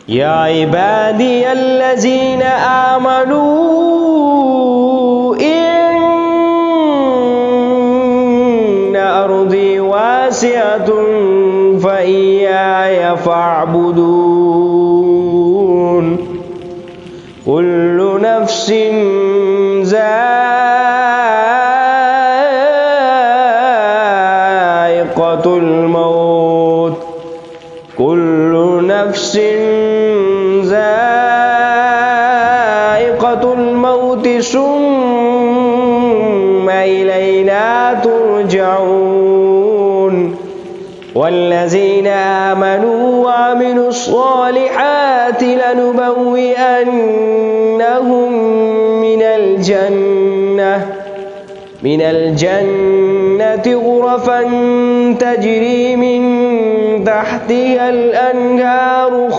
يا عبادي الذين آمنوا إن أرضي واسعة فإياي فاعبدون كل نفس ذائقة الموت كل نفس ذائقة الموت ثم إلينا ترجعون والذين آمنوا وعملوا الصالحات لنبوئنهم من الجنة غرفا تجري من تحتها الأنهار